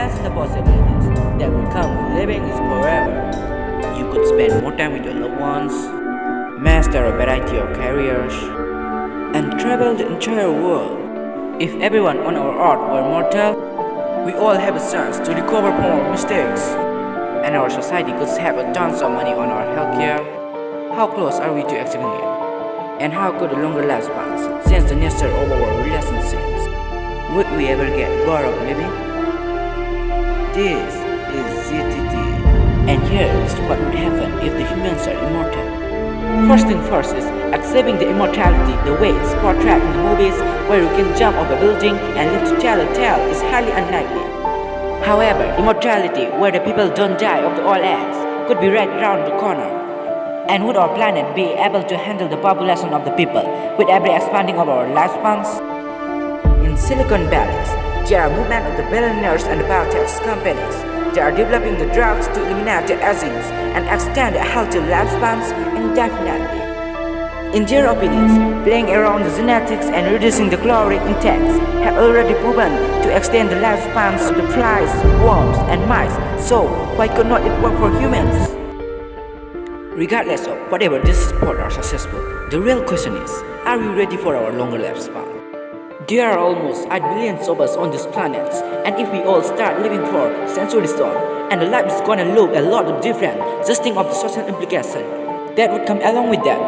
imagine the possibilities that will come when living is forever. You could spend more time with your loved ones, master a variety of careers, and travel the entire world. If everyone on our earth were mortal, we all have a chance to recover from our mistakes, and our society could save tons of money on our healthcare. How close are we to achieving it? And how could a longer lifespans change the nature of our relationships? Would we ever get bored of living? This is ZTT, and here is what would happen if the humans are immortal. First thing first is accepting the immortality the way it's portrayed in the movies, where you can jump off a building and live to tell a tale is highly unlikely. However, immortality where the people don't die of the old age could be right around the corner. And would our planet be able to handle the population of the people with every expanding of our lifespans? In Silicon Valley, there are movement of the billionaires and the biotech companies. They are developing the drugs to eliminate the aging and extend a healthy lifespans indefinitely. In their opinions, playing around the genetics and reducing the caloric intakes have already proven to extend the lifespans of the flies, worms, and mice, so why could not it work for humans? Regardless of whatever this sport are successful, the real question is, are we ready for our longer lifespan? There are almost 8 billions of us on this planet, and if we all start living for centuries on, and the life is gonna look a lot different, just think of the social implication that would come along with that.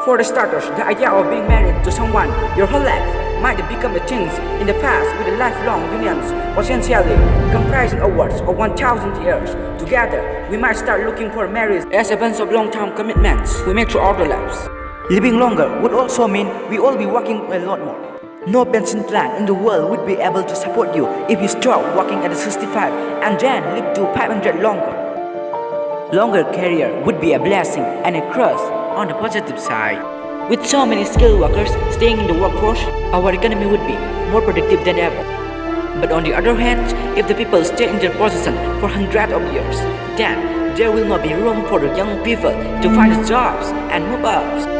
For the starters, the idea of being married to someone your whole life might become a thing in the past with the lifelong unions potentially comprising upwards of 1,000 years. Together, we might start looking for marriage as a bunch of long-term commitments we make through our lives. Living longer would also mean we all be working a lot more. No pension plan in the world would be able to support you if you stop working at 65 and then live to 500 longer. Longer career would be a blessing and a curse on the positive side. With so many skilled workers staying in the workforce, our economy would be more productive than ever. But on the other hand, if the people stay in their position for hundreds of years, then there will not be room for the young people to find jobs and move up.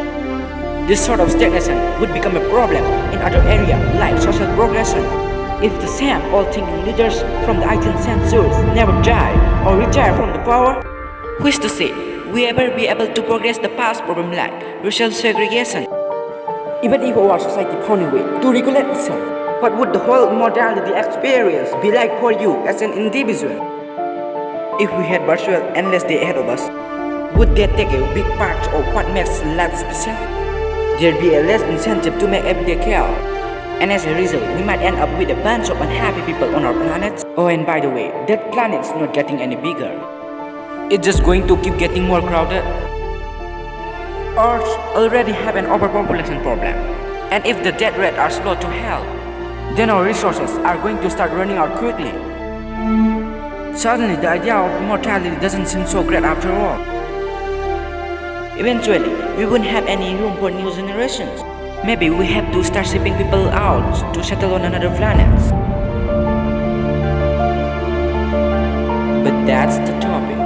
This sort of stagnation would become a problem in other areas like social progression. If the same old-thinking leaders from the 18th century never die or retire from the power, who is to say we ever be able to progress the past problem like racial segregation? Even if our society found a way to regulate itself, what would the whole immortality experience be like for you as an individual? If we had virtual endless day ahead of us, would that take a big part of what makes life special? There'd be a less incentive to make everyday chaos, and as a result, we might end up with a bunch of unhappy people on our planet. Oh, and by the way, that planet's not getting any bigger. It's just going to keep getting more crowded. Earth already have an overpopulation problem, and if the death rate are slow to hell, then our resources are going to start running out quickly. Suddenly, the idea of immortality doesn't seem so great after all. Eventually, we wouldn't have any room for new generations. Maybe we have to start shipping people out to settle on another planet. But that's the topic.